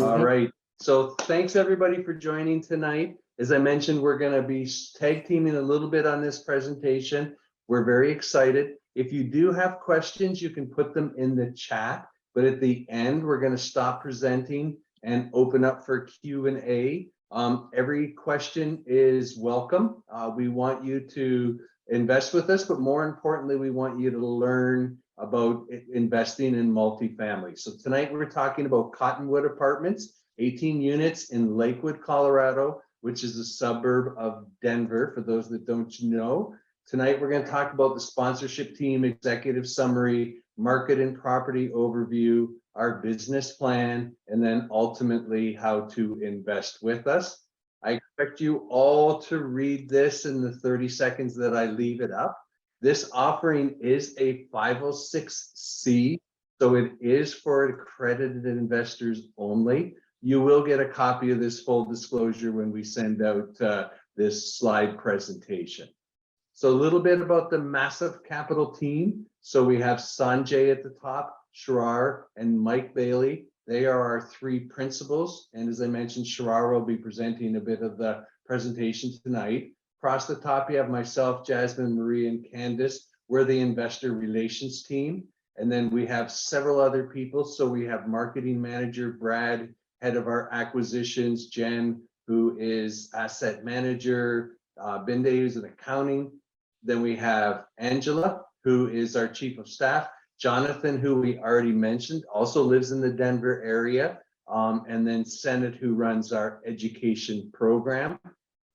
All right. So thanks everybody for joining tonight. As I mentioned, we're going to be tag teaming a little bit on this presentation. We're very excited. If you do have questions, you can put them in the chat. But at the end, we're going to stop presenting and open up for Q&A. Every question is welcome. We want you to invest with us, but more importantly, we want you to learn about investing in multifamily. So tonight we're talking about Cottonwood Apartments, 18 units in Lakewood, Colorado, which is a suburb of Denver, for those that don't know. Tonight we're going to talk about the sponsorship team, executive summary, market and property overview, our business plan, and then ultimately how to invest with us. I expect you all to read this in the 30 seconds that I leave it up. This offering is a 506c, so it is for accredited investors only. You will get a copy of this full disclosure when we send out this slide presentation. So a little bit about the Massive Capital team. So we have Sanjay at the top, Shirar, and Mike Bailey. They are our three principals. And as I mentioned, Shirar will be presenting a bit of the presentation tonight. Across the top, you have myself, Jasmine, Marie, and Candace. We're the investor relations team. And then we have several other people. So we have marketing manager, Brad, head of our acquisitions, Jen, who is asset manager, Binde, who's in accounting. Then we have Angela, who is our chief of staff. Jonathan, who we already mentioned, also lives in the Denver area. And then Senate, who runs our education program.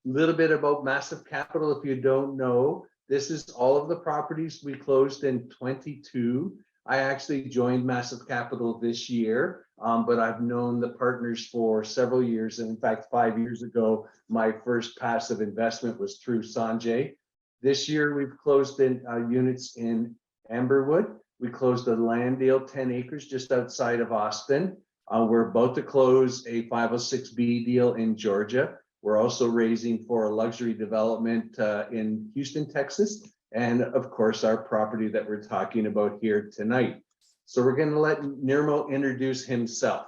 A little bit about Massive Capital, if you don't know, this is all of the properties we closed in 22. I actually joined Massive Capital this year, but I've known the partners for several years. And in fact, 5 years ago, my first passive investment was through Sanjay. This year, we've closed in units in Amberwood. We closed a land deal, 10 acres just outside of Austin. We're about to close a 506B deal in Georgia. We're also raising for a luxury development in Houston, Texas. And of course, our property that we're talking about here tonight. So we're going to let Nirmal introduce himself.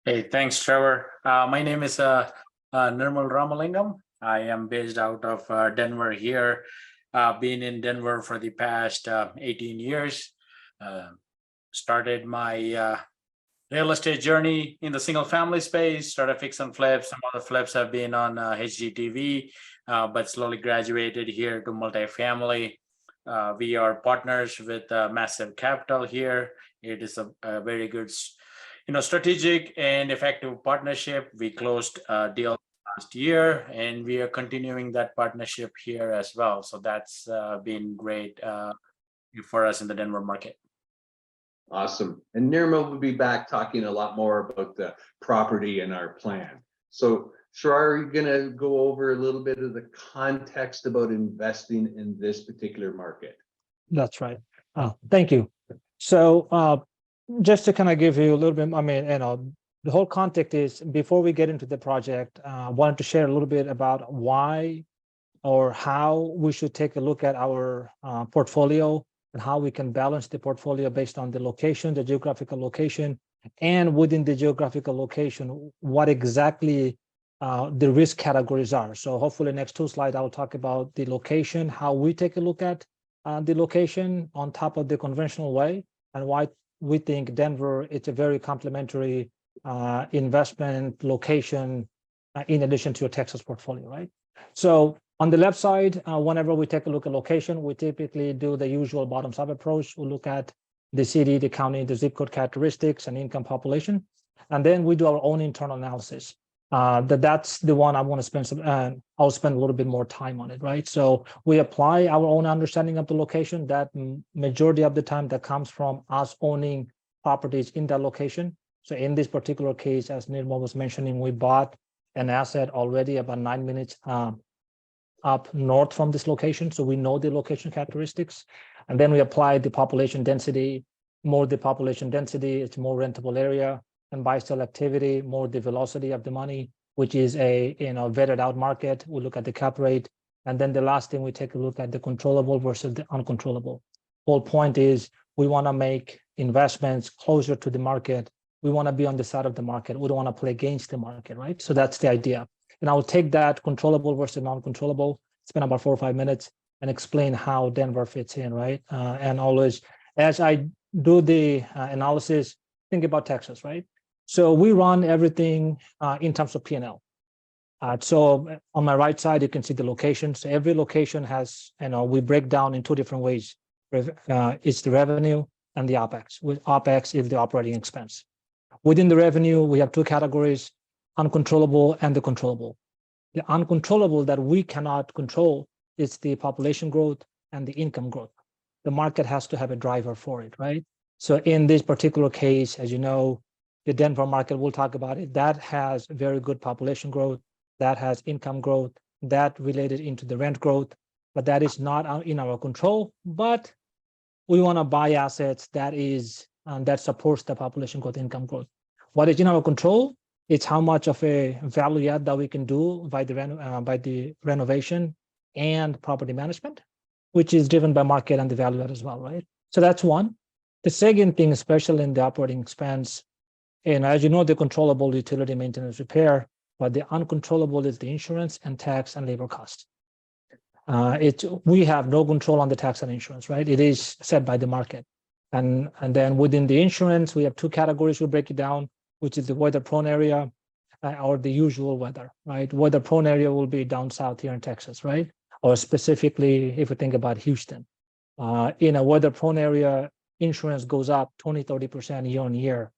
Hey, thanks, Trevor. My name is Nirmal Ramalingam. I am based out of Denver here. Been in Denver for the past 18 years. Started my real estate journey in the single family space, started fix and flips. Some of the flips have been on HGTV, but slowly graduated here to multifamily. We are partners with Massive Capital here. It is a very good, strategic and effective partnership. We closed a deal last year, and we are continuing that partnership here as well. So that's been great for us in the Denver market. Awesome. And Nirmal will be back talking a lot more about the property and our plan. So Shirar, are you going to go over a little bit of the context about investing in this particular market? That's right. Thank you. So just to kind of give you a little bit, the whole context is, before we get into the project, I wanted to share a little bit about why or how we should take a look at our portfolio and how we can balance the portfolio based on the location, the geographical location, and within the geographical location, what exactly the risk categories are. So hopefully next two slides, I'll talk about the location, how we take a look at the location on top of the conventional way, and why we think Denver, it's a very complementary investment location in addition to a Texas portfolio, right? So on the left side, whenever we take a look at location, we typically do the usual bottoms-up approach. We look at the city, the county, the zip code characteristics, and income population. And then we do our own internal analysis. That's the one I want to spend I'll spend a little bit more time on it, right? So we apply our own understanding of the location. That majority of the time that comes from us owning properties in that location. So in this particular case, as Nirmal was mentioning, we bought an asset already about 9 minutes up north from this location. So we know the location characteristics. And then we apply the population density. More the population density, it's more rentable area. And buy-sell activity, more the velocity of the money, which is a vetted out market. We look at the cap rate. And then the last thing, we take a look at the controllable versus the uncontrollable. Whole point is we want to make investments closer to the market We want to be on the side of the market. We don't want to play against the market, right? So that's the idea. And I'll take that controllable versus non-controllable, spend about 4 or 5 minutes and explain how Denver fits in, right? And always, as I do the analysis, think about Texas, right? So we run everything in terms of P&L. So on my right side, you can see the location. So every location has, we break down in 2 different ways. It's the revenue and the OpEx. With OpEx is the operating expense. Within the revenue, we have 2 categories, uncontrollable and the controllable. The uncontrollable that we cannot control is the population growth and the income growth. The market has to have a driver for it, right? So in this particular case, as you know, the Denver market, we'll talk about it, that has very good population growth, that has income growth, that related into the rent growth, but that is not in our control. But we want to buy assets that supports the population growth, income growth. What is in our control? It's how much of a value add that we can do by the renovation and property management, which is driven by market and the value add as well, right? So that's one. The second thing, especially in the operating expense, and as you know, the controllable utility maintenance repair, but the uncontrollable is the insurance and tax and labor costs. We have no control on the tax and insurance, right? It is set by the market. And then within the insurance, we have 2 categories. We'll break it down, which is the weather prone area or the usual weather, right? Weather prone area will be down south here in Texas, right? Or specifically, if we think about Houston, in a weather prone area, insurance goes up 20-30% year on year,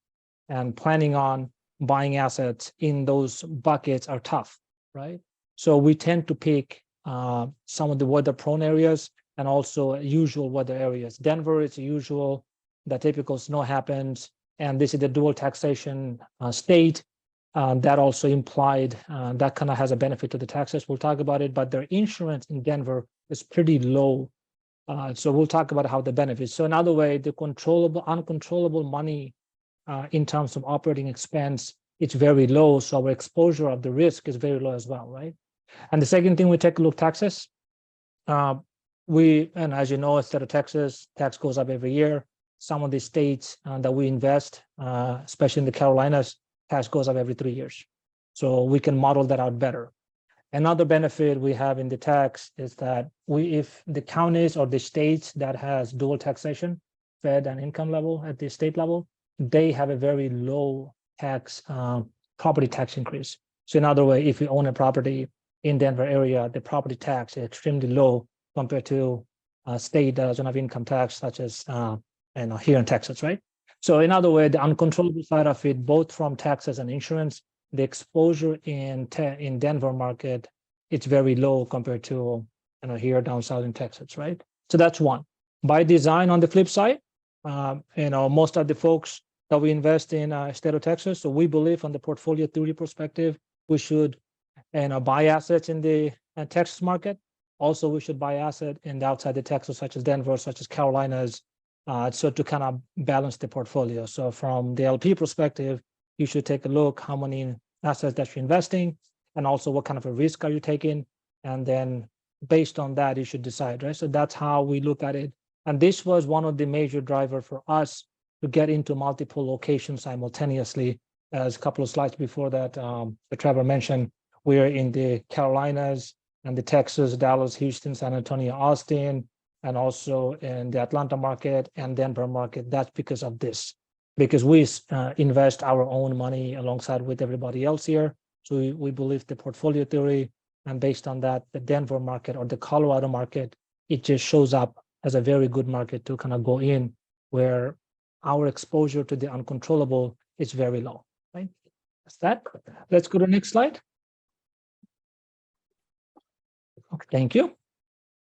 and planning on buying assets in those buckets are tough, right? So we tend to pick some of the weather prone areas and also usual weather areas. Denver is usual, the typical snow happens, and this is the dual taxation state. That also implied that kind of has a benefit to the taxes. We'll talk about it, but their insurance in Denver is pretty low. So we'll talk about how the benefits. So another way, the uncontrollable money in terms of operating expense, it's very low. So our exposure of the risk is very low as well, right? And the second thing, we take a look at taxes. And as you know, instead of Texas, tax goes up every year. Some of the states that we invest, especially in the Carolinas, tax goes up every 3 years. So we can model that out better. Another benefit we have in the tax is that if the counties or the states that has dual taxation, fed and income level at the state level, they have a very low tax, property tax increase. So in other words, if you own a property in Denver area, the property tax is extremely low compared to a state that doesn't have income tax, such as here in Texas, right? So in other words, the uncontrollable side of it, both from taxes and insurance, the exposure in Denver market, it's very low compared to here down south in Texas, right? So that's one. By design, on the flip side, most of the folks that we invest in state of Texas, so we believe from the portfolio theory perspective, we should buy assets in the Texas market. Also, we should buy asset in the outside the Texas, such as Denver, such as Carolinas, so to kind of balance the portfolio. So from the LP perspective, you should take a look how many assets that you're investing, and also what kind of a risk are you taking, and then based on that, you should decide, right? So that's how we look at it. And this was one of the major drivers for us to get into multiple locations simultaneously. As a couple of slides before that, Trevor mentioned, we're in the Carolinas and the Texas, Dallas, Houston, San Antonio, Austin, and also in the Atlanta market and Denver market. That's because of this, because we invest our own money alongside with everybody else here. So we believe the portfolio theory, and based on that, the Denver market or the Colorado market, it just shows up as a very good market to kind of go in, where our exposure to the uncontrollable is very low, right? That's that. Let's go to the next slide. Okay, thank you.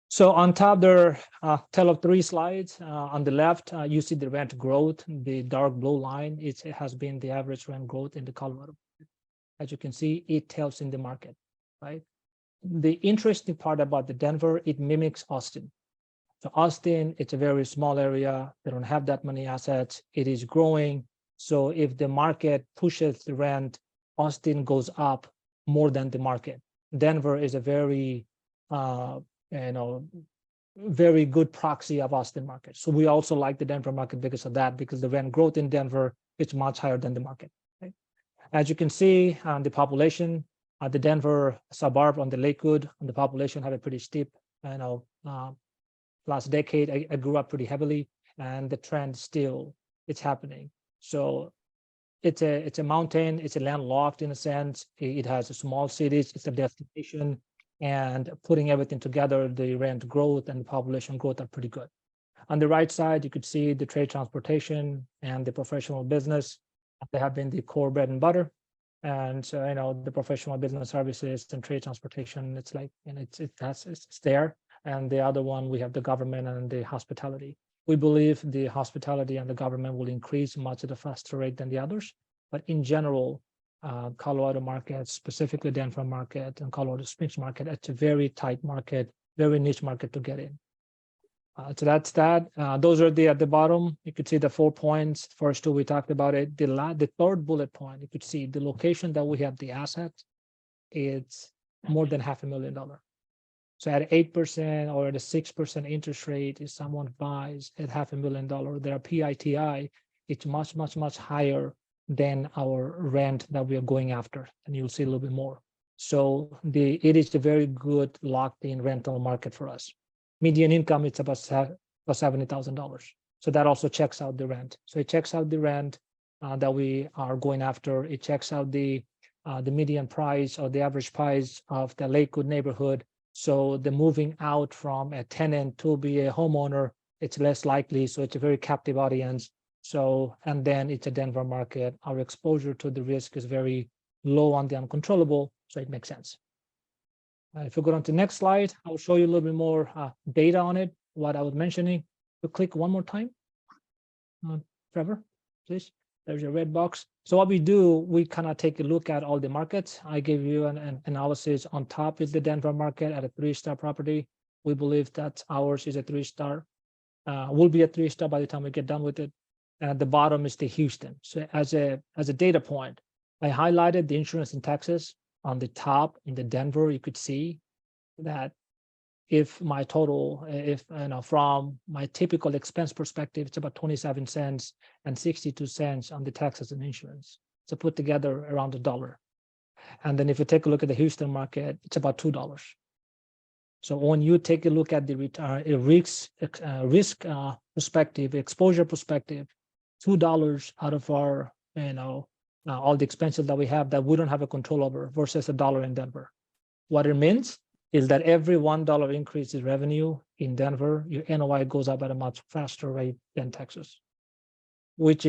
So on top there, tell of 3 slides. On the left, you see the rent growth. The dark blue line, it has been the average rent growth in the Colorado. As you can see, it tells in the market, right? The interesting part about the Denver, it mimics Austin. So Austin, it's a very small area. They don't have that many assets. It is growing. So if the market pushes the rent, Austin goes up more than the market. Denver is a very, very good proxy of Austin market. So we also like the Denver market because of that, because the rent growth in Denver is much higher than the market. Right? As you can see, the population, the Denver suburb on the Lakewood, and the population have a pretty steep, last decade, I grew up pretty heavily, and the trend still, it's happening. So it's a mountain, it's a landlocked in a sense. It has a small cities, it's a destination, and putting everything together, the rent growth and the population growth are pretty good. On the right side, you could see the trade transportation and the professional business. They have been the core bread and butter. And so, the professional business services and trade transportation, it's like, it's there. And the other one, we have the government and the hospitality. We believe the hospitality and the government will increase much at a faster rate than the others. But in general, Colorado market, specifically Denver market and Colorado Springs market, it's a very tight market, very niche market to get in. So that's that. Those are at the bottom. You could see the 4 points. First two, we talked about it. The third bullet point, you could see the location that we have the asset, it's more than $500,000. So at 8% or at a 6% interest rate, if someone buys at $500,000, their PITI, it's much, much, much higher than our rent that we are going after. And you'll see a little bit more. So it is a very good locked-in rental market for us. Median income, it's about $70,000. So that also checks out the rent. So it checks out the rent that we are going after. It checks out the median price or the average price of the Lakewood neighborhood. So the moving out from a tenant to be a homeowner, it's less likely. So it's a very captive audience. So, and then it's a Denver market. Our exposure to the risk is very low on the uncontrollable. So it makes sense. If we go on to the next slide, I'll show you a little bit more data on it, what I was mentioning. We'll click one more time. Trevor, please. There's your red box. So what we do, we kind of take a look at all the markets. I give you an analysis. On top is the Denver market at a 3-star property. We believe that ours is a 3-star, will be a 3-star by the time we get done with it. And at the bottom is the Houston. So as a data point, I highlighted the insurance in Texas. On the top in the Denver, you could see that if my total, from my typical expense perspective, it's about 27 cents and 62 cents on the taxes and insurance. So put together around $1. And then if you take a look at the Houston market, it's about $2. So when you take a look at the risk perspective, exposure perspective, $2 out of our, all the expenses that we have that we don't have a control over versus $1 in Denver. What it means is that every $1 increase in revenue in Denver, your NOI goes up at a much faster rate than Texas, which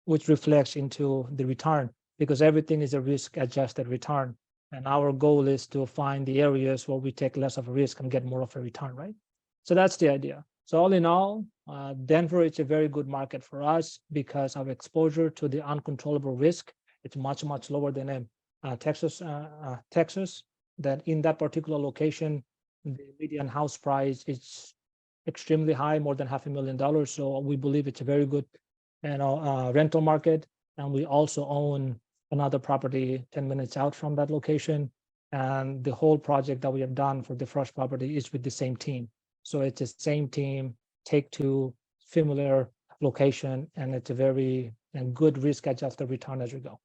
reflects into the return, because everything is a risk-adjusted return. And our goal is to find the areas where we take less of a risk and get more of a return, right? So that's the idea. So all in all, Denver is a very good market for us because of exposure to the uncontrollable risk. It's much, much lower than Texas. That in that particular location, the median house price is extremely high, more than $500,000. So we believe it's a very good, rental market. And we also own another property 10 minutes out from that location. And the whole project that we have done for the first property is with the same team. So it's the same team, take two, familiar location, and it's a very good risk-adjusted return as we go.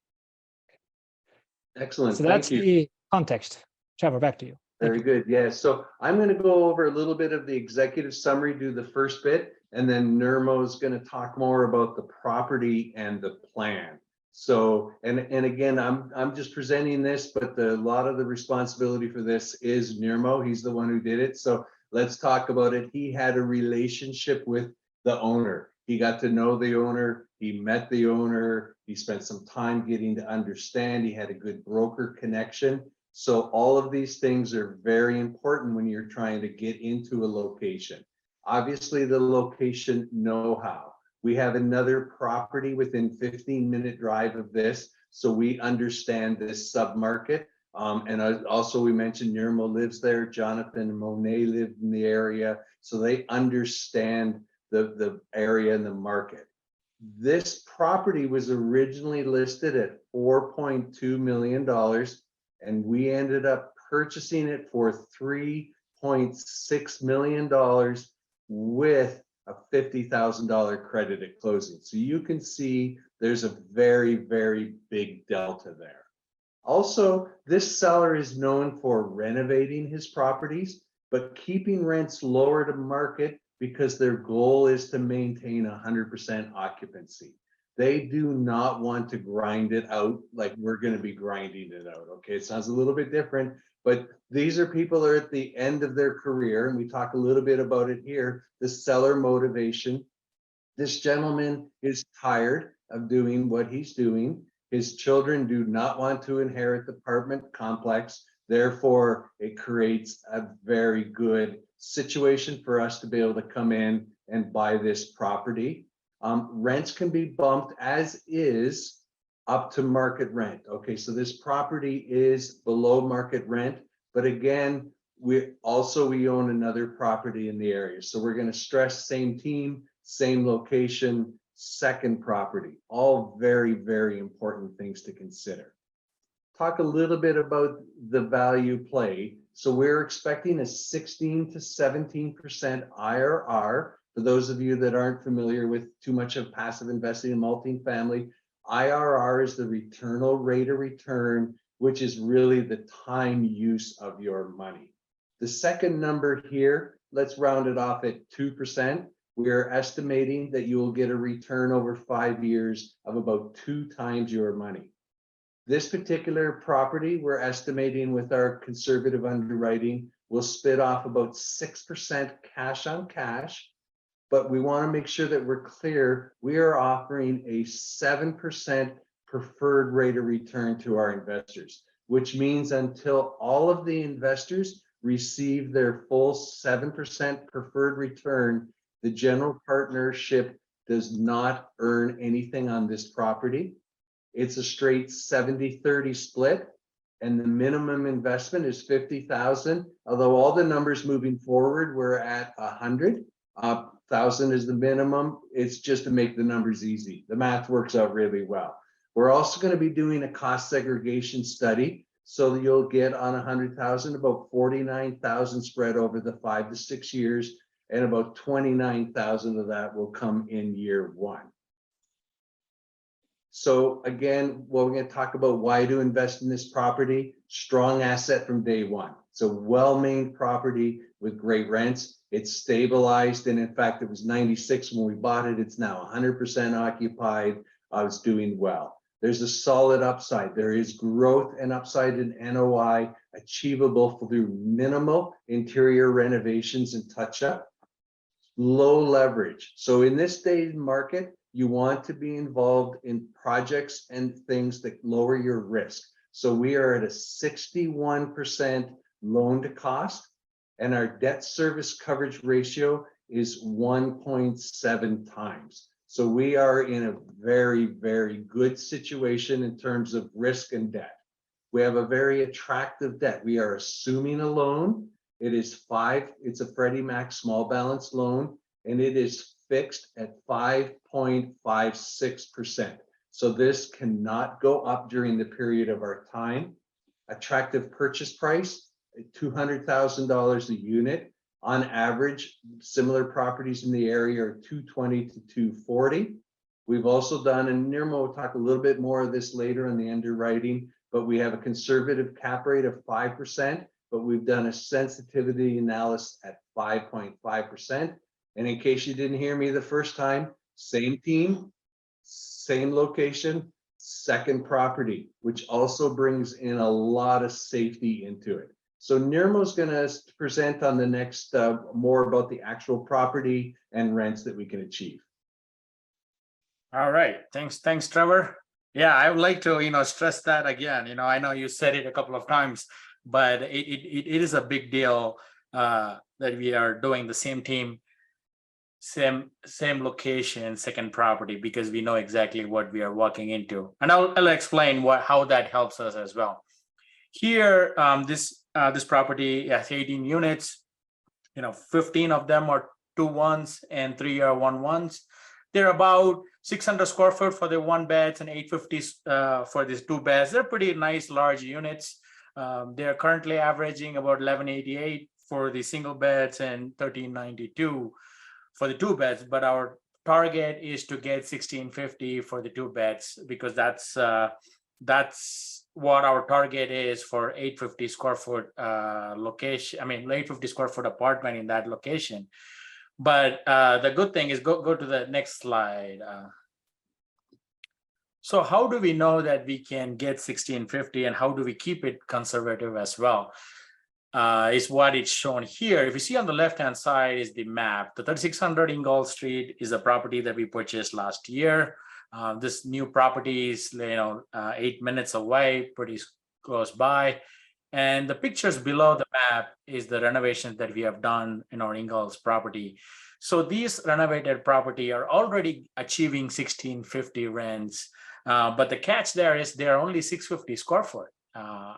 Excellent. So that's the context. Trevor, back to you. Very good. Yeah. So I'm going to go over a little bit of the executive summary, do the first bit, and then Nirmo is going to talk more about the property and the plan. So, and again, I'm just presenting this, but a lot of the responsibility for this is Nirmo. He's the one who did it. So let's talk about it. He had a relationship with the owner. He got to know the owner. He met the owner. He spent some time getting to understand. He had a good broker connection. So all of these things are very important when you're trying to get into a location. Obviously, the location know-how. We have another property within 15-minute drive of this, so we understand this submarket. And also we mentioned Nirmo lives there. Jonathan and Monet lived in the area, so they understand the area and the market. This property was originally listed at $4.2 million. And we ended up purchasing it for $3.2 $1.6 million with a $50,000 credit at closing. So you can see there's a very, very big delta there. Also, this seller is known for renovating his properties, but keeping rents lower to market because their goal is to maintain 100% occupancy. They do not want to grind it out like we're going to be grinding it out. Okay, it sounds a little bit different, but these are people that are at the end of their career, and we talk a little bit about it here, the seller motivation. This gentleman is tired of doing what he's doing. His children do not want to inherit the apartment complex. Therefore, it creates a very good situation for us to be able to come in and buy this property. Rents can be bumped as is up to market rent. Okay, so this property is below market rent, but again, we own another property in the area. So we're going to stress same team, same location, second property, all very, very important things to consider. Talk a little bit about the value play. So we're expecting a 16 to 17% IRR. For those of you that aren't familiar with too much of passive investing in multifamily, IRR is the returnal rate of return, which is really the time use of your money. The second number here, let's round it off at 2%. We are estimating that you will get a return over 5 years of about 2 times your money. This particular property, we're estimating with our conservative underwriting, will spit off about 6% cash on cash. But we want to make sure that we're clear. We are offering a 7% preferred rate of return to our investors, which means until all of the investors receive their full 7% preferred return, the general partnership does not earn anything on this property. It's a straight 70-30 split, and the minimum investment is $50,000. Although all the numbers moving forward, we're at 100,000 is the minimum. It's just to make the numbers easy. The math works out really well. We're also going to be doing a cost segregation study, so that you'll get on 100,000 about 49,000 spread over the 5 to 6 years, and about 29,000 of that will come in year 1. So again, well, we're going to talk about why to invest in this property. Strong asset from day one. It's a well-maintained property with great rents. It's stabilized, and in fact, it was 96 when we bought it. It's now 100% occupied. It's doing well. There's a solid upside. There is growth and upside in NOI achievable through minimal interior renovations and touch-up. Low leverage. So in this day's market, you want to be involved in projects and things that lower your risk. So we are at a 61% loan to cost, and our debt service coverage ratio is 1.7 times. So we are in a very, very good situation in terms of risk and debt. We have a very attractive debt. We are assuming a loan. It's a Freddie Mac small balance loan, and it is fixed at 5.56%. So this cannot go up during the period of our time. Attractive purchase price, $200,000 a unit. On average, similar properties in the area are $220,000 to $240,000. We've also done, and Nirma will talk a little bit more of this later in the underwriting, but we have a conservative cap rate of 5%, but we've done a sensitivity analysis at 5.5%. And in case you didn't hear me the first time, same team, same location, second property, which also brings in a lot of safety into it. So Nirma's going to present on the next more about the actual property and rents that we can achieve. All right, thanks, Trevor. Yeah, I would like to stress that again. I know you said it a couple of times, but it is a big deal that we are doing the same team, same location, second property, because we know exactly what we are walking into, and I'll explain how that helps us as well. Here, this property has 18 units. 15 of them are 2-1s and 3 are 1-1s. They're about 600 square foot for the 1 beds and 850 for these 2 beds. They're pretty nice, large units. They're currently averaging about 1188 for the single beds and 1392 for the two beds, but our target is to get 1650 for the two beds, because that's what our target is for 850 square foot location. I mean, 850 square foot apartment in that location. But the good thing is, go to the next slide. So how do we know that we can get 1650, and how do we keep it conservative as well? Is what it's shown here. If you see on the left-hand side is the map. The 3600 Ingalls Street is a property that we purchased last year. This new property is 8 minutes away, pretty close by. And the pictures below the map is the renovations that we have done in our Ingalls property. So these renovated property are already achieving 1650 rents. But the catch there is they're only 650 square foot.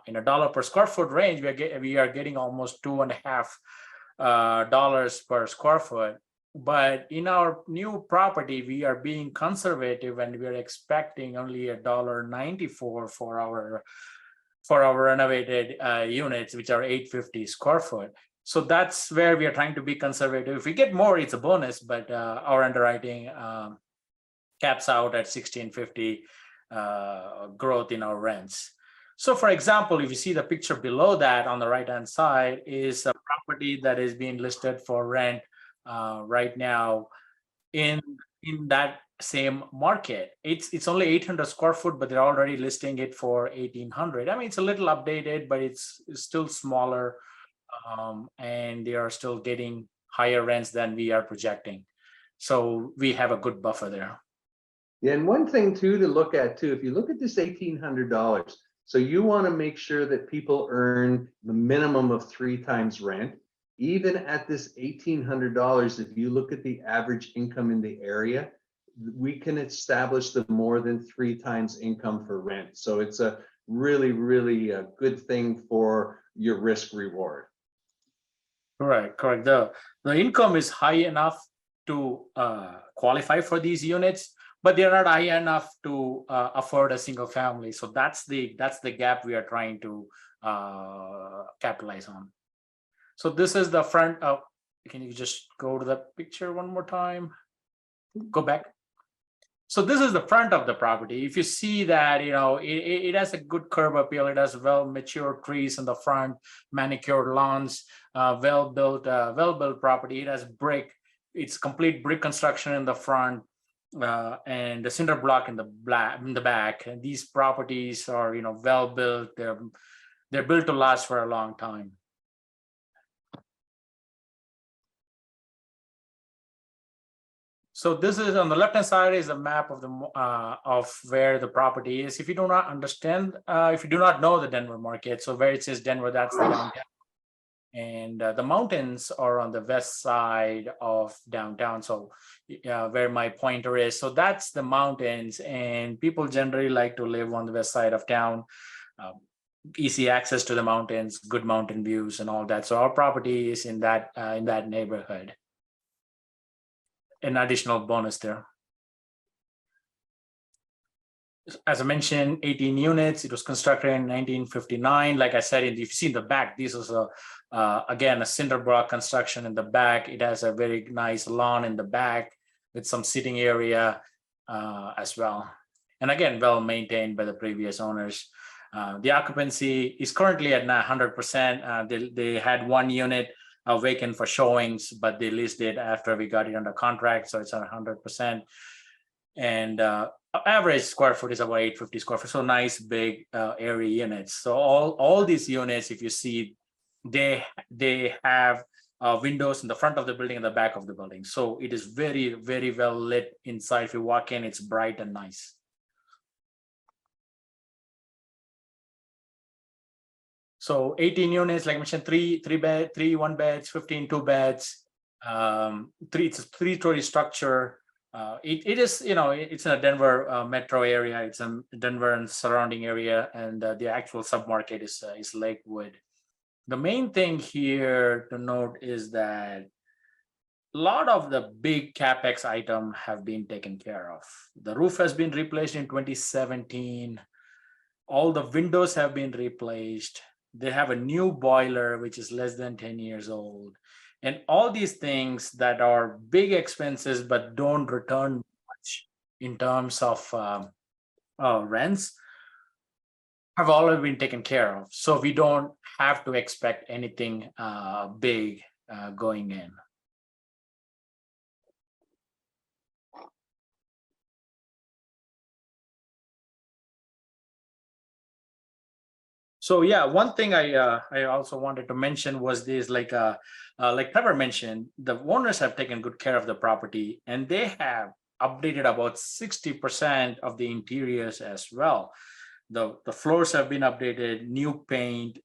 In $1 per square foot range, we are getting almost $2.50 per square foot. But in our new property, we are being conservative, and we are expecting only $1.94 for our renovated units, which are 850 square foot. So that's where we are trying to be conservative. If we get more, it's a bonus, but our underwriting caps out at 1650 growth in our rents. So for example, if you see the picture below that on the right-hand side is a property that is being listed for rent right now in that same market. It's only 800 square foot, but they're already listing it for 1800. I mean, it's a little updated, but it's still smaller, and they are still getting higher rents than we are projecting. So we have a good buffer there. Yeah, and one thing too to look at too, if you look at this $1,800, so you want to make sure that people earn the minimum of 3 times rent. Even at this $1,800, if you look at the average income in the area, we can establish the more than 3 times income for rent. So it's a really, really a good thing for your risk reward. Correct. The income is high enough to qualify for these units, but they're not high enough to afford a single family. So that's the gap we are trying to capitalize on. So this is the front of. Can you just go to the picture one more time? Go back. So this is the front of the property. If you see that, it has a good curb appeal. It has well-matured trees in the front, manicured lawns, well-built property. It has brick. It's complete brick construction in the front, and the cinder block in the back. And these properties are, well built. They're built to last for a long time. So this is on the left-hand side is a map of where the property is. If you do not understand, if you do not know the Denver market, so where it says Denver, that's the downtown. And the mountains are on the west side of downtown. So where my pointer is, so that's the mountains, and people generally like to live on the west side of town. Easy access to the mountains, good mountain views and all that. So our property is in that neighborhood. An additional bonus there. As I mentioned, 18 units. It was constructed in 1959. Like I said, if you see in the back, this is again a cinder block construction in the back. It has a very nice lawn in the back with some sitting area as well. And again, well maintained by the previous owners. The occupancy is currently at 100%. They had one unit vacant for showings, but they leased it after we got it under contract, so it's at 100%. And average square foot is about 850 square foot, so nice big area units. So all these units, if you see, they have windows in the front of the building and the back of the building. So it is very, very well lit inside. If you walk in, it's bright and nice. So 18 units, like I mentioned, three one beds, 15 two beds, it's a 3-story structure. It is, it's in a Denver metro area. It's in Denver and surrounding area, and the actual submarket is Lakewood. The main thing here to note is that a lot of the big capex items have been taken care of. The roof has been replaced in 2017. All the windows have been replaced. They have a new boiler, which is less than 10 years old. And all these things that are big expenses, but don't return much in terms of rents have already been taken care of. So we don't have to expect anything big going in. So yeah, one thing I also wanted to mention was this, like Trevor mentioned, the owners have taken good care of the property, and they have updated about 60% of the interiors as well. The floors have been updated, new paint,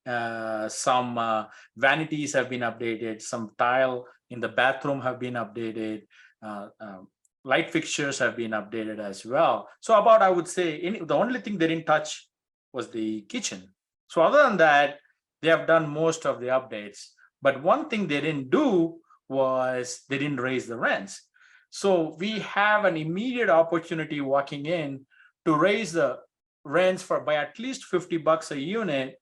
some vanities have been updated, some tile in the bathroom have been updated, light fixtures have been updated as well. So about, I would say, the only thing they didn't touch was the kitchen. So other than that, they have done most of the updates. But one thing they didn't do was they didn't raise the rents. So we have an immediate opportunity walking in to raise the rents by at least $50 a unit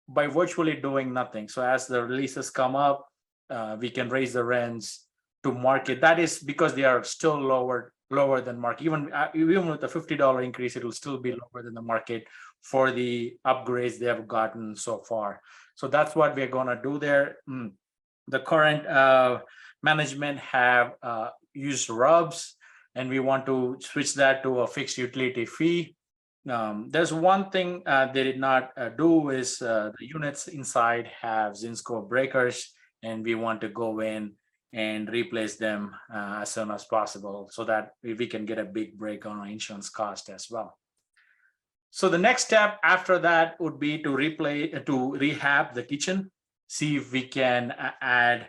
by virtually doing nothing. So as the leases come up, we can raise the rents to market. That is because they are still lower than market. Even with the $50 increase, it will still be lower than the market for the upgrades they have gotten so far. So that's what we're going to do there. The current management have used RUBS, and we want to switch that to a fixed utility fee. There's one thing they did not do is the units inside have Zinsco breakers, and we want to go in and replace them as soon as possible so that we can get a big break on our insurance cost as well. So the next step after that would be to rehab the kitchen, see if we can add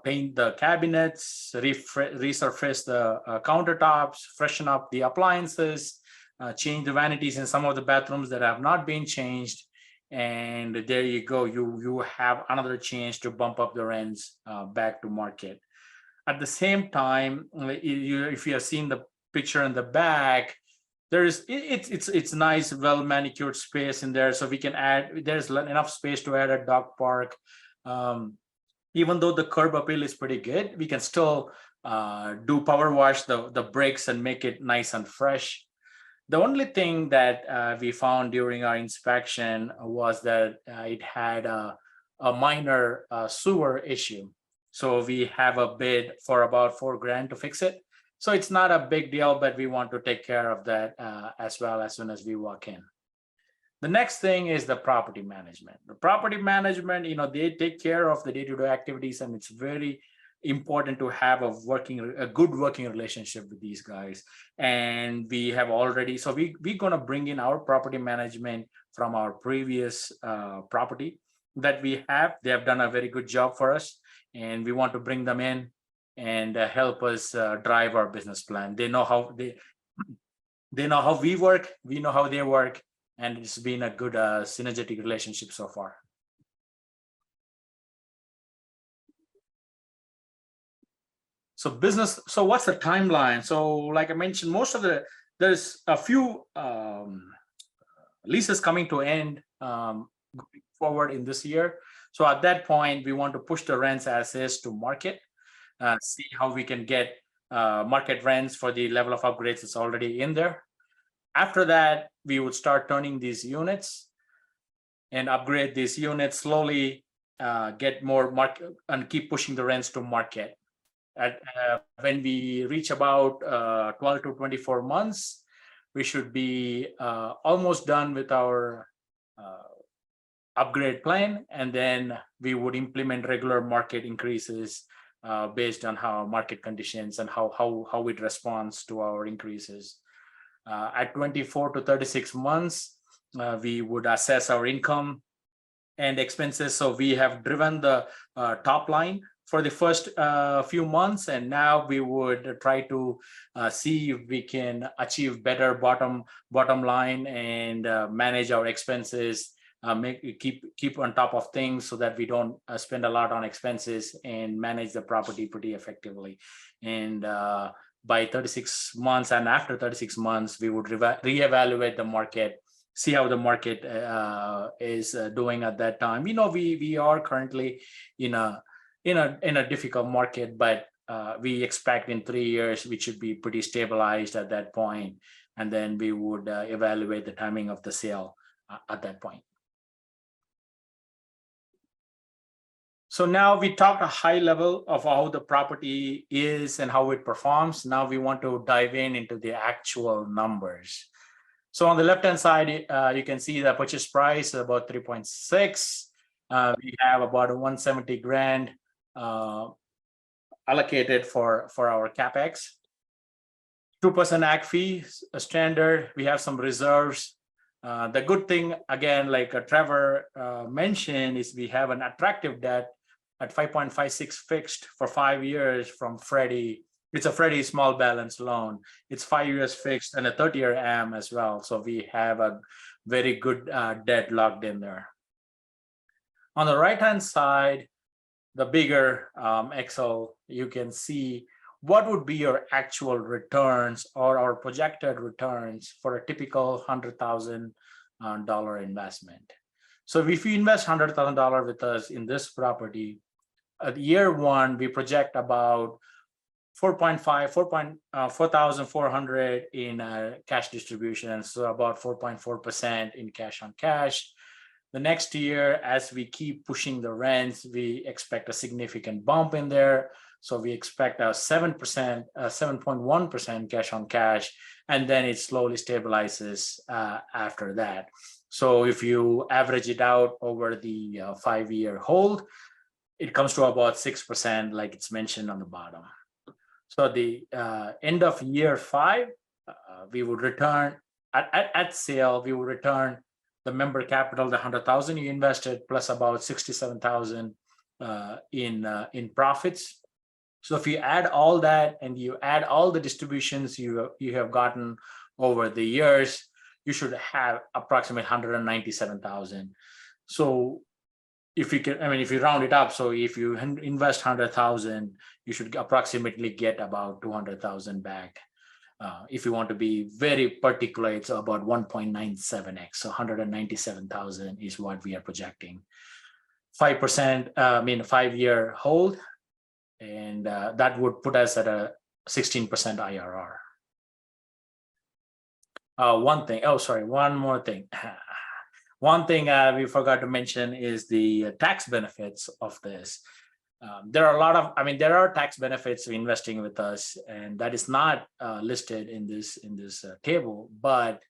paint the cabinets, resurface the countertops, freshen up the appliances, change the vanities in some of the bathrooms that have not been changed. And there you go, you have another chance to bump up the rents back to market. At the same time, if you have seen the picture in the back, it's nice, well manicured space in there, so we can add, there's enough space to add a dog park. Even though the curb appeal is pretty good, we can still do power wash the bricks and make it nice and fresh. The only thing that we found during our inspection was that it had a minor sewer issue. So we have a bid for about $4,000 to fix it. So it's not a big deal, but we want to take care of that as well as soon as we walk in. The next thing is the property management. The property management, they take care of the day-to-day activities, and it's very important to have a good working relationship with these guys. And we have already, so we're going to bring in our property management from our previous property that we have. They have done a very good job for us, and we want to bring them in and help us drive our business plan. They know how we work, we know how they work, and it's been a good synergetic relationship so far. So what's the timeline? So like I mentioned, there's a few leases coming to end going forward in this year. So at that point, we want to push the rents as is to market, see how we can get market rents for the level of upgrades that's already in there. After that, we would start turning these units and upgrade these units slowly, get more market and keep pushing the rents to market. When we reach about 12 to 24 months, we should be almost done with our upgrade plan, and then we would implement regular market increases based on how market conditions and how it responds to our increases. At 24 to 36 months, we would assess our income and expenses. So we have driven the top line for the first few months, and now we would try to see if we can achieve better bottom line and manage our expenses, keep on top of things so that we don't spend a lot on expenses, and manage the property pretty effectively. And by 36 months and after 36 months, we would reevaluate the market, see how the market is doing at that time. We are currently in a difficult market, but we expect in 3 years we should be pretty stabilized at that point, and then we would evaluate the timing of the sale at that point. So now we talked a high level of how the property is and how it performs. Now we want to dive into the actual numbers. So on the left-hand side, you can see the purchase price about 3.6. We have about 170 grand allocated for our capex. 2% ag fee, standard. We have some reserves. The good thing, again, like Trevor mentioned, is we have an attractive debt at 5.56 fixed for 5 years from Freddie. It's a Freddie small balance loan. It's 5 years fixed and a 30-year AM as well. So we have a very good debt locked in there. On the right-hand side, the bigger Excel, you can see what would be your actual returns or our projected returns for a typical $100,000 investment. So if you invest $100,000 with us in this property, at year one, we project about 4,400 in cash distributions, so about 4.4% in cash on cash. The next year, as we keep pushing the rents, we expect a significant bump in there. So we expect a 7.1% cash on cash, and then it slowly stabilizes after that. So if you average it out over the 5-year hold, it comes to about 6%, like it's mentioned on the bottom. So the end of year 5, we would return at sale. We would return the member capital, the 100,000 you invested, plus about 67,000 in profits. So if you add all that and you add all the distributions you have gotten over the years, you should have approximately 197,000. So if you can, if you round it up, so if you invest 100,000, you should approximately get about 200,000 back. If you want to be very particular, it's about 1.97x. So 197,000 is what we are projecting. 5%, 5-year hold, and that would put us at a 16% IRR. One more thing. One thing we forgot to mention is the tax benefits of this. There are there are tax benefits of investing with us, and that is not listed in this table. But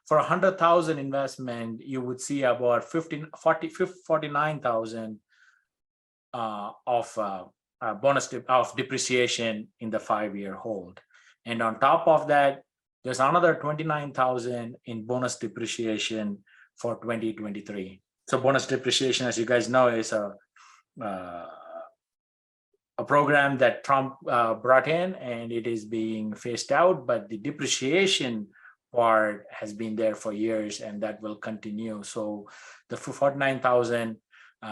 for 100,000 investment, you would see about 49,000 of bonus of depreciation in the 5-year hold, and on top of that, there's another 29,000 in bonus depreciation for 2023. So bonus depreciation, as you guys know, is a program that Trump brought in, and it is being phased out, but the depreciation part has been there for years, and that will continue. So the 49,000,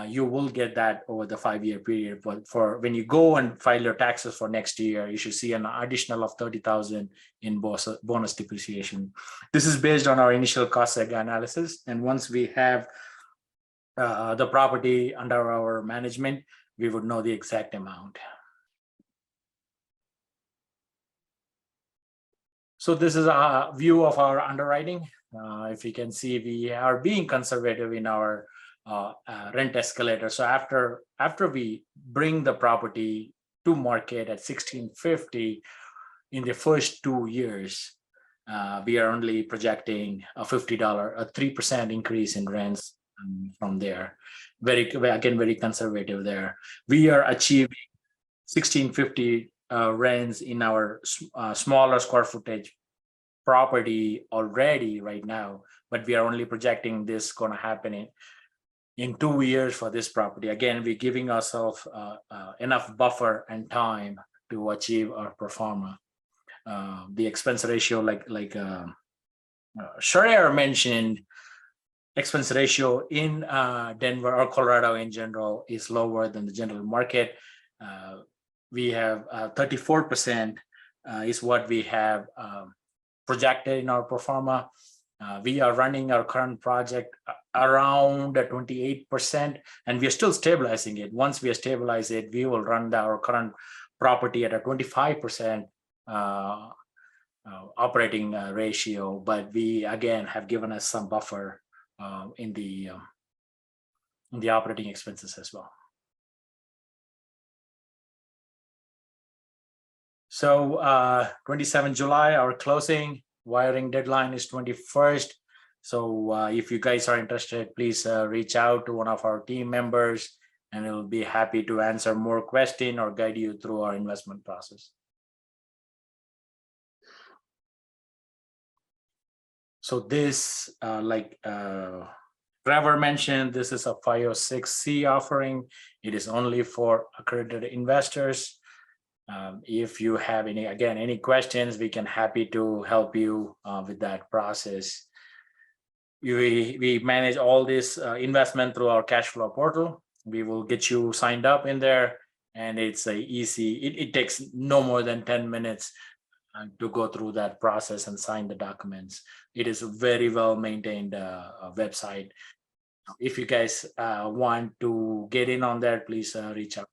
you will get that over the 5-year period. But for when you go and file your taxes for next year, you should see an additional of 30,000 in bonus depreciation. This is based on our initial cost seg analysis, and once we have the property under our management, we would know the exact amount. So this is a view of our underwriting. If you can see, we are being conservative in our rent escalator. So after we bring the property to market at $1,650 in the first 2 years, we are only projecting a $50, 3% increase in rents from there. Very conservative there. We are achieving $1,650 rents in our smaller square footage property already right now, but we are only projecting this going to happen in 2 years for this property. Again, we're giving ourselves enough buffer and time to achieve our pro forma. The expense ratio, like Sharia mentioned, expense ratio in Denver or Colorado in general is lower than the general market. We have 34% is what we have projected in our pro forma. We are running our current project around 28%, and we are still stabilizing it. Once we stabilize it, we will run our current property at a 25% operating ratio, but we again have given us some buffer in the operating expenses as well. So 27 July, our closing wiring deadline is 21st. So if you guys are interested, please reach out to one of our team members, and we'll be happy to answer more questions or guide you through our investment process. So this, like Trevor mentioned, this is a 506C offering. It is only for accredited investors. If you have any questions, we can happy to help you with that process. We manage all this investment through our cash flow portal. We will get you signed up in there, and it's easy. It takes no more than 10 minutes to go through that process and sign the documents. It is a very well maintained website. If you guys want to get in on that, please reach out.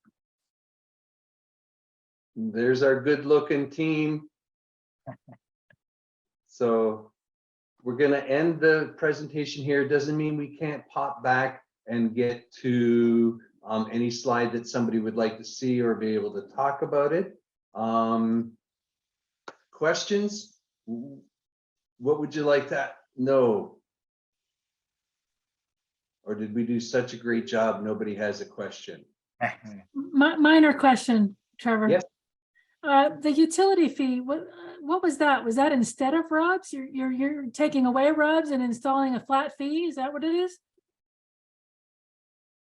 There's our good looking team. So we're going to end the presentation here. Doesn't mean we can't pop back and get to any slide that somebody would like to see or be able to talk about it. Questions? What would you like to know? Or did we do such a great job nobody has a question? Minor question, Trevor. Yes. The utility fee, what was that? Was that instead of RUBS? You're taking away RUBS and installing a flat fee? Is that what it is?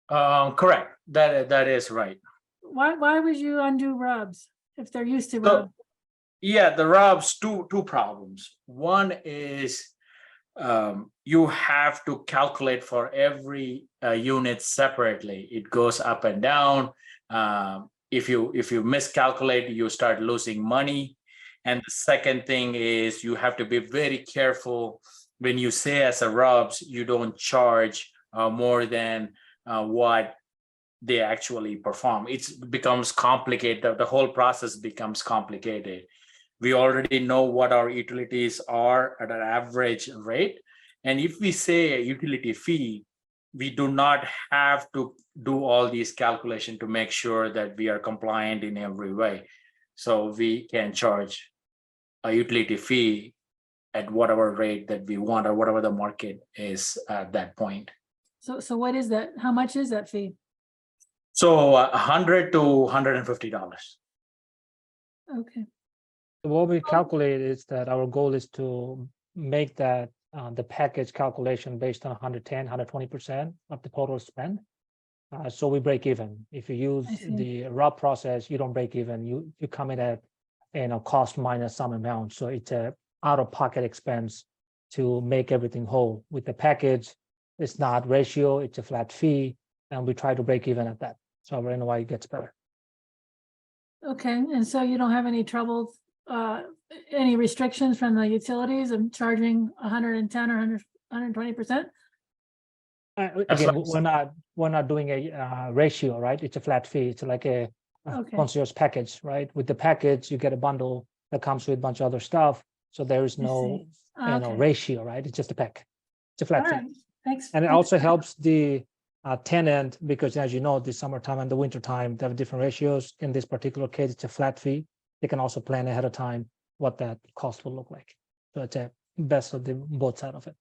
Correct. That is right. Why would you undo RUBS if they're used to RUBS? Yeah, the RUBS, two problems. One is you have to calculate for every unit separately. It goes up and down. If you miscalculate, you start losing money. And the second thing is you have to be very careful when you say as a RUBS, you don't charge more than what they actually perform. It becomes complicated. The whole process becomes complicated. We already know what our utilities are at an average rate. And if we say a utility fee, we do not have to do all these calculations to make sure that we are compliant in every way. So we can charge a utility fee at whatever rate that we want or whatever the market is at that point. So what is that? How much is that fee? So $100 to $150. Okay. What we calculate is that our goal is to make that the package calculation based on 110, 120% of the total spend. So we break even. If you use the RUB process, you don't break even. You come in at cost minus some amount. So it's a out-of-pocket expense to make everything whole. With the package, it's not ratio, it's a flat fee, and we try to break even at that. So our NOI gets better. Okay, and so you don't have any trouble, any restrictions from the utilities of charging 110 or 120%? Again, we're not doing a ratio, right? It's a flat fee. It's like a concierge package, right? With the package, you get a bundle that comes with a bunch of other stuff. So there is no ratio, right? It's just a pack. It's a flat fee. Right. Thanks. And it also helps the tenant because, as you know, the summertime and the wintertime, they have different ratios. In this particular case, it's a flat fee. They can also plan ahead of time what that cost will look like. So it's a best of both sides of it.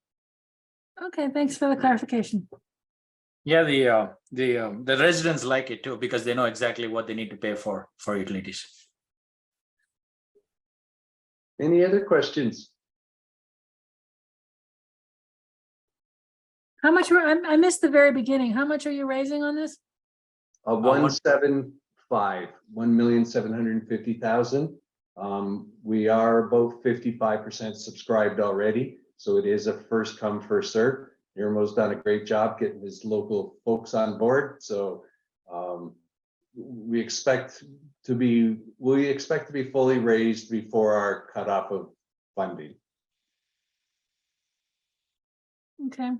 Okay, thanks for the clarification. Yeah, the residents like it too because they know exactly what they need to pay for utilities. Any other questions? How much I missed the very beginning. How much are you raising on this? 1,750,000. We are about 55% subscribed already. So it is a first come, first serve. Irmo's done a great job getting his local folks on board. So we expect to be fully raised before our cutoff of funding. Okay.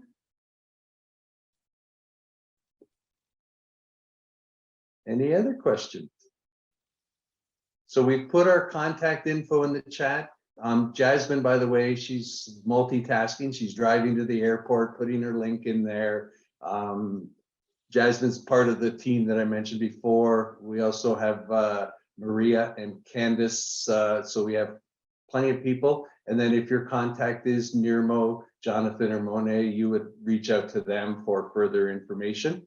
Any other questions? So we've put our contact info in the chat. Jasmine, by the way, she's multitasking. She's driving to the airport, putting her link in there. Jasmine's part of the team that I mentioned before. We also have Maria and Candice. So we have plenty of people. And then if your contact is Nirmo, Jonathan, or Monet, you would reach out to them for further information.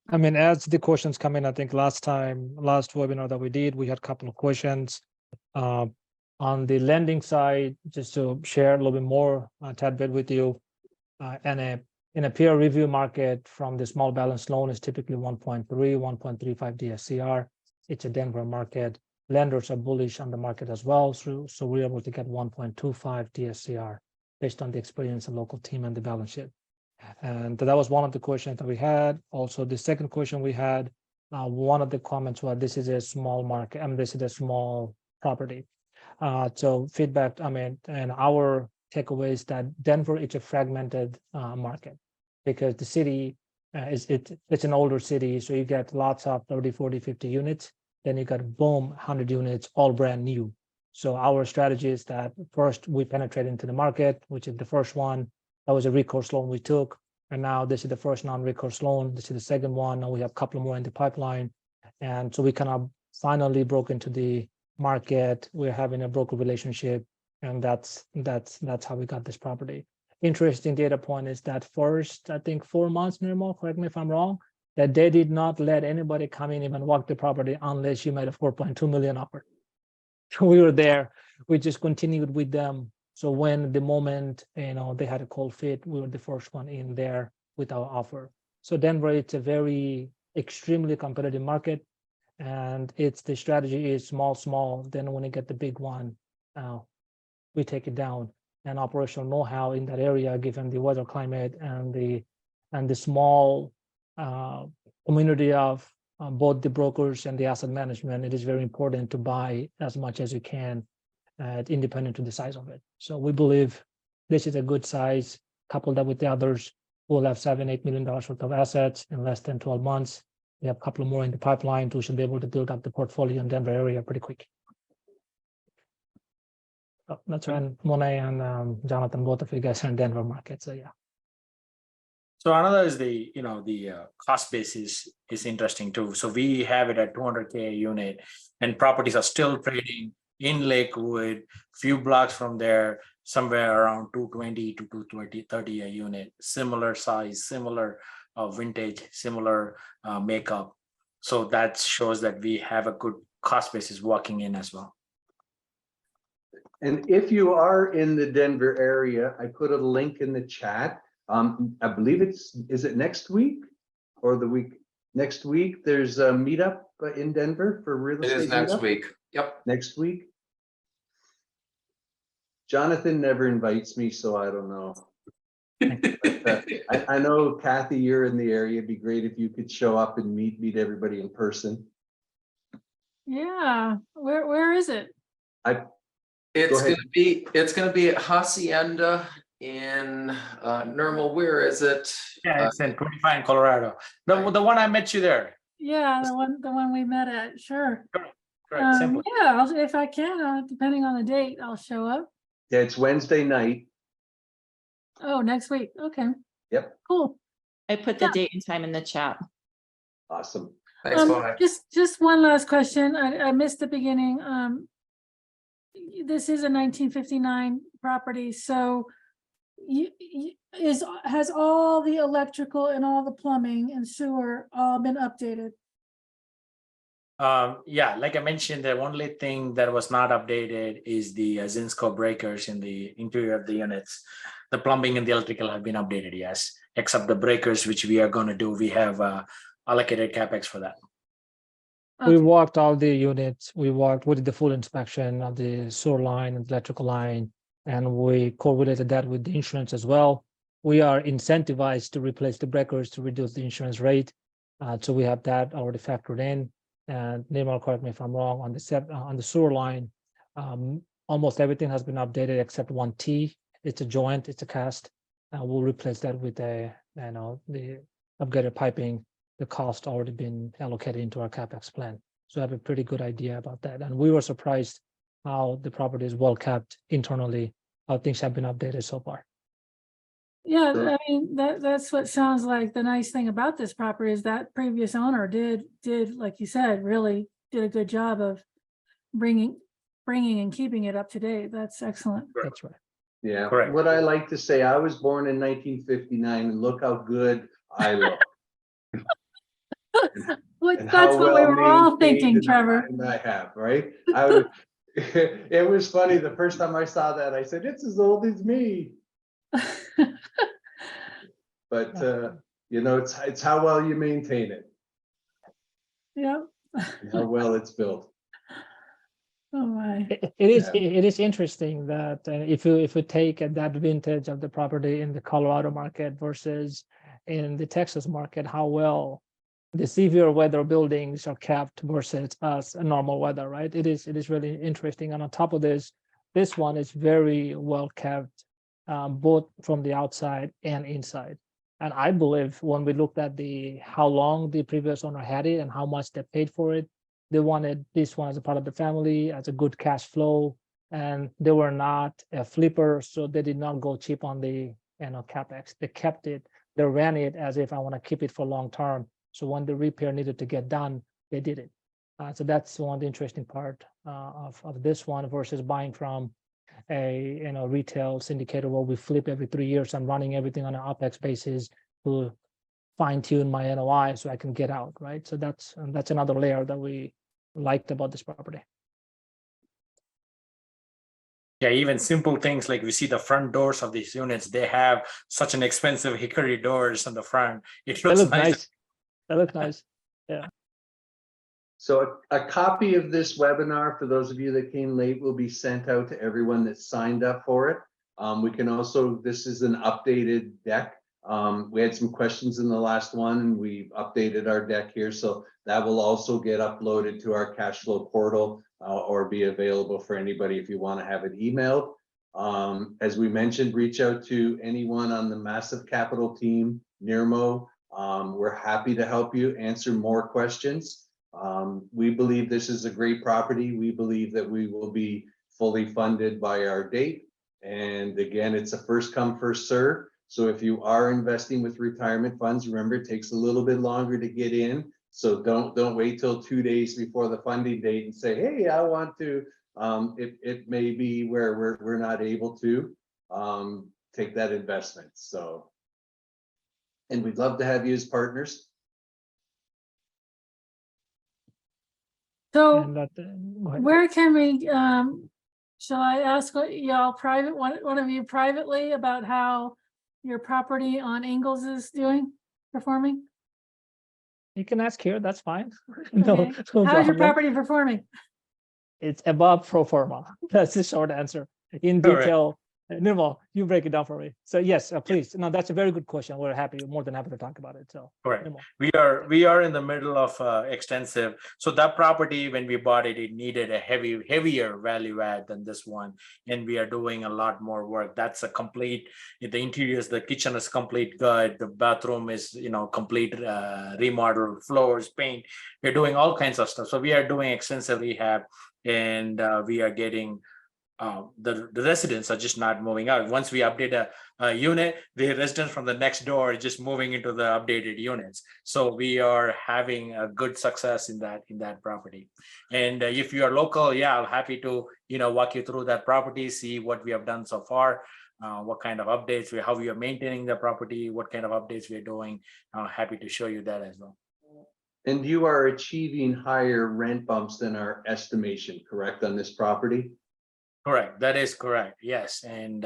I mean, as the questions come in, I think last webinar that we did, we had a couple of questions. On the lending side, just to share a little bit more, a tad bit with you, and in a peer review market from the small balance loan is typically 1.3, 1.35 DSCR. It's a Denver market. Lenders are bullish on the market as well. So we're able to get 1.25 DSCR based on the experience of local team and the balance sheet. And that was one of the questions that we had. Also, the second question we had, one of the comments was, this is a small market, and this is a small property. So feedback, I mean, and our takeaway is that Denver is a fragmented market because the city it's an older city. So you get lots of 30, 40, 50 units. Then you got boom, 100 units, all brand new. So our strategy is that first we penetrate into the market, which is the first one. That was a recourse loan we took. And now this is the first non-recourse loan. This is the second one. Now we have a couple more in the pipeline. And so we kind of finally broke into the market. We're having a broker relationship. And that's how we got this property. Interesting data point is that first, I think 4 months, Nirmal, correct me if I'm wrong, that they did not let anybody come in even walk the property unless you made a 4.2 million offer. So we were there. We just continued with them. So when the moment, they had a cold fit, we were the first one in there with our offer. So Denver, it's a very extremely competitive market, and the strategy is small. Then when you get the big one, we take it down. And operational know-how in that area, given the weather, climate, and the small community of both the brokers and the asset management, it is very important to buy as much as you can. Independent to the size of it. So we believe this is a good size. Couple that with the others, we'll have $7-8 million worth of assets in less than 12 months. We have a couple more in the pipeline, so we should be able to build up the portfolio in Denver area pretty quick. So that's when Monet and Jonathan, both of you guys are in Denver market. So yeah. So another is the cost basis is interesting too. So we have it at $200K a unit, and properties are still trading in Lakewood, few blocks from there, somewhere around 220 to 230 a unit, similar size, similar vintage, similar makeup. So that shows that we have a good cost basis walking in as well. And if you are in the Denver area, I put a link in the chat. I believe is it next week or the week? Next week, there's a meetup in Denver for real estate. It is next meetup? week. Yep. Next week. Jonathan never invites me, so I don't know. But, I know, Kathy, you're in the area. It'd be great if you could show up and meet everybody in person. Yeah, where is it? It's gonna be at Hacienda in Nirmal. Where is it? Yeah, it's in 25 in Colorado. The one I met you there. Yeah, the one we met at. Sure. Correct. Simple. Yeah, if I can, depending on the date, I'll show up. Yeah, it's Wednesday night. Oh, next week. Okay. Yep. Cool. I put the date and time in the chat. Awesome. Thanks, Monet. Just one last question. I missed the beginning. This is a 1959 property, so has all the electrical and all the plumbing and sewer all been updated? Yeah, like I mentioned, the only thing that was not updated is the Zinsco breakers in the interior of the units. The plumbing and the electrical have been updated, yes, except the breakers, which we are going to do. We have allocated CapEx for that. Okay. We walked all the units. We did the full inspection of the sewer line and electrical line, and we correlated that with the insurance as well. We are incentivized to replace the breakers to reduce the insurance rate. So we have that already factored in. And Nirmal, correct me if I'm wrong, on the sewer line, almost everything has been updated except one T. It's a joint, it's a cast. We'll replace that with the upgraded piping. The cost already been allocated into our CapEx plan. So I have a pretty good idea about that. And we were surprised how the property is well kept internally, how things have been updated so far. Yeah, So- I mean, that's what sounds like the nice thing about this property is that previous owner did, like you said, really did a good job of bringing and keeping it up to date. That's excellent. That's right. Yeah, Correct. what I like to say, I was born in 1959 and look how good I look. And That's how what we well were all maintained thinking, and Trevor. refined I have, right? I was, it was funny, the first time I saw that, I said, it's as old as me. But, it's how well you maintain it, Yeah. and how well it's built. Oh my. It is interesting that if you take that vintage of the property in the Colorado market versus in the Texas market, how well the severe weather buildings are kept versus us normal weather, right? It is really interesting. And on top of this one is very well kept, both from the outside and inside. And I believe when we looked at how long the previous owner had it and how much they paid for it, they wanted this one as a part of the family, as a good cash flow, and they were not a flipper, so they did not go cheap on the CapEx. They kept it, they ran it as if I want to keep it for long term. So when the repair needed to get done, they did it. So that's one of the interesting part of this one versus buying from a retail syndicator where we flip every 3 years. I'm running everything on an OpEx basis to fine tune my NOI so I can get out, right? So that's another layer that we liked about this property. Yeah, even simple things like we see the front doors of these units, they have such an expensive hickory doors on the front. It They looks look nice. nice. They look nice. So a copy of this webinar, for those of you that came late, will be sent out to everyone that signed up for it. We can also, this is an updated deck. We had some questions in the last one and we updated our deck here. So that will also get uploaded to our cash flow portal or be available for anybody if you want to have it emailed. As we mentioned, reach out to anyone on the Massive Capital team, Nirmo. We're happy to help you answer more questions. We believe this is a great property. We believe that we will be fully funded by our date. And again, it's a first come, first serve. So if you are investing with retirement funds, remember it takes a little bit longer to get in. So don't wait till 2 days before the funding date and say, hey, I want to. It may be where we're not able to take that investment. So, and we'd love to have you as partners. So And that, go ahead. where can we, shall I ask y'all one of you privately about how your property on Ingalls is performing? You can ask here, that's fine. No, Okay. no How's your problem. property performing? It's above pro forma. That's the short answer. In Correct. detail, Nirmal, you break it down for me. So yes, please. No, that's a very good question. We're more than happy to talk about it. So Correct. Nirmal. We are in the middle of extensive. So that property, when we bought it, it needed a heavier value add than this one, and we are doing a lot more work. That's a complete. The interiors, the kitchen is complete good. The bathroom is complete remodel, floors, paint. We're doing all kinds of stuff. So we are doing extensive rehab, and we are getting. The residents are just not moving out. Once we update a unit, the residents from the next door are just moving into the updated units. So we are having a good success in that property. And if you are local, yeah, I'm happy to walk you through that property, see what we have done so far, what kind of updates how we are maintaining the property, what kind of updates we're doing. I'm happy to show you that as well. And you are achieving higher rent bumps than our estimation, correct, on this property? Correct. That is correct. Yes, and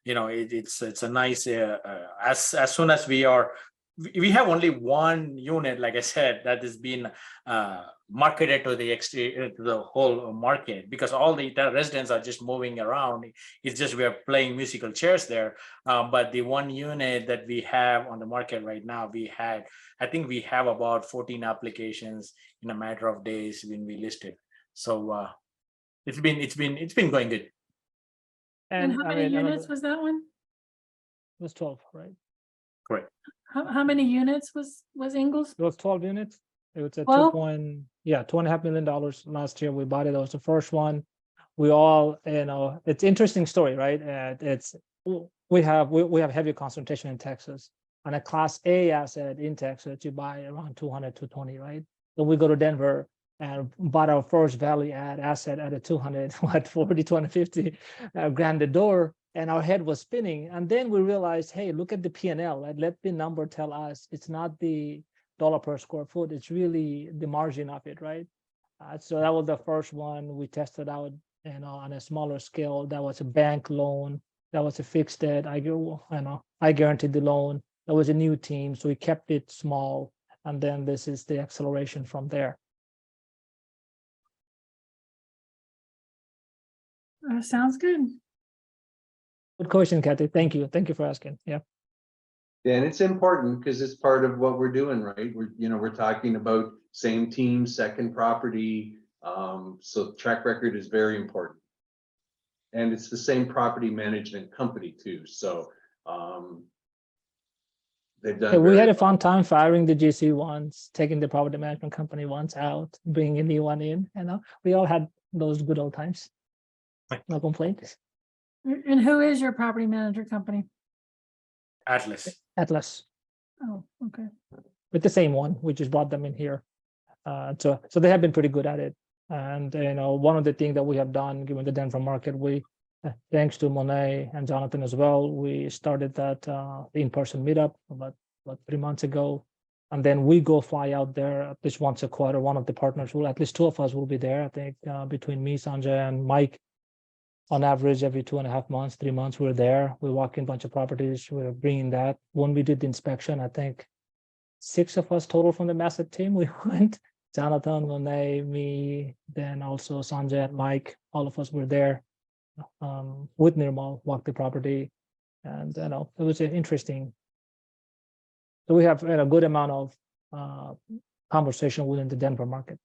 it's a nice. As soon as we are we have only one unit, like I said, that has been marketed to the exterior, to the whole market, because all the residents are just moving around. It's just we are playing musical chairs there. But the one unit that we have on the market right now, I think we have about 14 applications in a matter of days when we listed. So it's been going good. And how I many mean, units was that one? It was 12, right? Correct. How many units was Ingles? It was 12 units. It was a Well- $2.5 million last year. We bought it. That was the first one. We all, it's interesting story, right? We have heavy concentration in Texas. On a Class A asset in Texas, you buy around 200, 220, right? Then we go to Denver and bought our first value add asset at a 200, 40, 250 grand a door. And our head was spinning. And then we realized, hey, look at the P&L, right? Let the number tell us it's not the dollar per square foot, it's really the margin of it, right? So that was the first one we tested out, on a smaller scale. That was a bank loan. That was a fixed debt. I guaranteed the loan. That was a new team, so we kept it small. And then this is the acceleration from there. Sounds good. Good question, Kathy. Thank you. Thank you for asking. Yeah. And it's important because it's part of what we're doing, right? We're talking about same team, second property. So track record is very important. And it's the same property management company too. So they've done. Yeah, we had very a fun time firing the GC once, taking the property management company once out, bringing a new one in. We all had those good old times. No complaints. And who is your property manager company? Atlas. Atlas, Oh, okay. with the same one. We just brought them in here. So they have been pretty good at it. And one of the things that we have done, given the Denver market, we, thanks to Monet and Jonathan as well, we started that in-person meetup about 3 months ago. And then we go fly out there at least once a quarter. One of the partners will, at least two of us will be there. I think between me, Sanjay, and Mike, on average, every 2.5 months, 3 months, we're there. We walk in a bunch of properties. We're bringing that. When we did the inspection, I think 6 of us total from the Massett team, we went. Jonathan, Monet, me, then also Sanjay and Mike, all of us were there with Nirmal, walked the property. And it was interesting. So we have a good amount of conversation within the Denver market.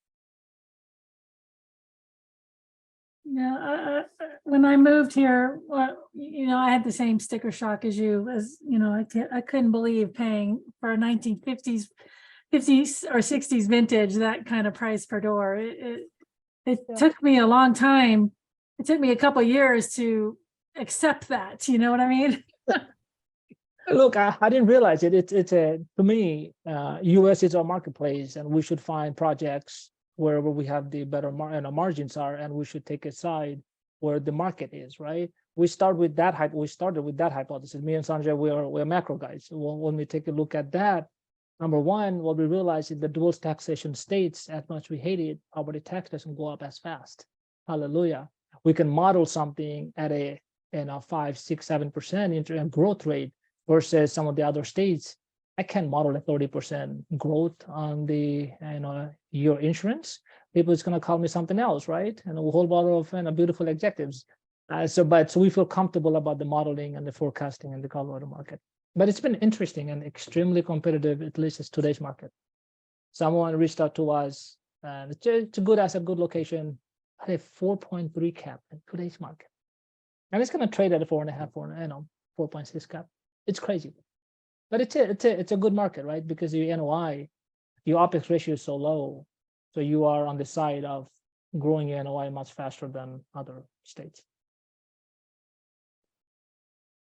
Yeah, when I moved here, I had the same sticker shock as you. I couldn't believe paying for a 1950s or 60s vintage that kind of price per door. It took me a long time. It took me a couple of years to accept that. You know what I mean? Look, I didn't realize it. To me, US is our marketplace, and we should find projects where we have the better margins are, and we should take a side where the market is, right? We started with that hypothesis. Me and Sanjay, we're macro guys. When we take a look at that, number one, what we realize is the dual taxation states, as much we hate it, property tax doesn't go up as fast. Hallelujah. We can model something at a 5, 6, 7% growth rate versus some of the other states. I can model a 30% growth on the your insurance. People's gonna call me something else, right? And a whole lot of beautiful adjectives. So we feel comfortable about the modeling and the forecasting in the Colorado market. But it's been interesting and extremely competitive, at least it's today's market. Someone reached out to us, and it's a good asset, good location, at a 4.3 cap in today's market. And it's gonna trade at a 4.5, 4.6 cap. It's crazy. But it's a good market, right? Because your NOI, your OPEX ratio is so low, so you are on the side of growing your NOI much faster than other states.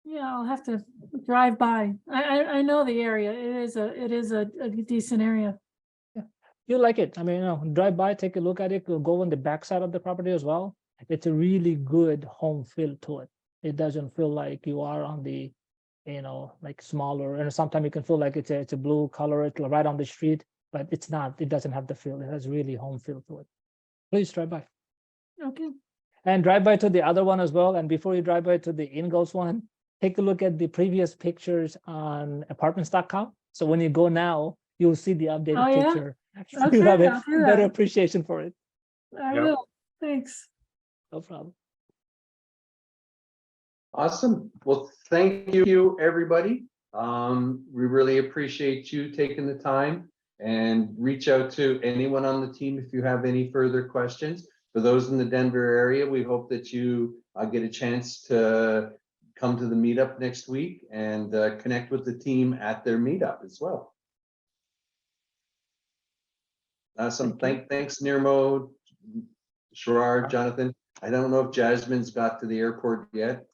Yeah, I'll have to drive by. I know the area. It is a decent area. Yeah, you like it. I mean, drive by, take a look at it. Go on the backside of the property as well. It's a really good home feel to it. It doesn't feel like you are on the like smaller, and sometimes you can feel like it's a blue color, it's right on the street, but it's not. It doesn't have the feel. It has really home feel to it. Please drive by. Okay. And drive by to the other one as well. And before you drive by to the Ingalls one, take a look at the previous pictures on apartments.com. So when you go now, you'll see the updated Oh, yeah? picture. So you'll have Okay, a I'll do better that. appreciation for it. I Yep. will. Thanks. No problem. Awesome. Well, thank you, everybody. We really appreciate you taking the time, and reach out to anyone on the team if you have any further questions. For those in the Denver area, we hope that you get a chance to come to the meetup next week and connect with the team at their meetup as well. Awesome. Thanks, Nirmo, Sherard, Jonathan. I don't know if Jasmine's got to the airport yet.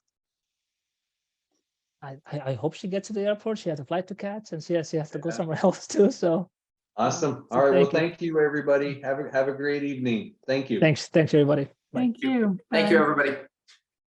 I hope she gets to the airport. She has a flight to catch, and she has to go somewhere else too. So Awesome. So All right. Well, thank you. thank you, everybody. Have a great evening. Thank you. thanks, everybody. Bye. Thank you. Thank you, Bye. everybody.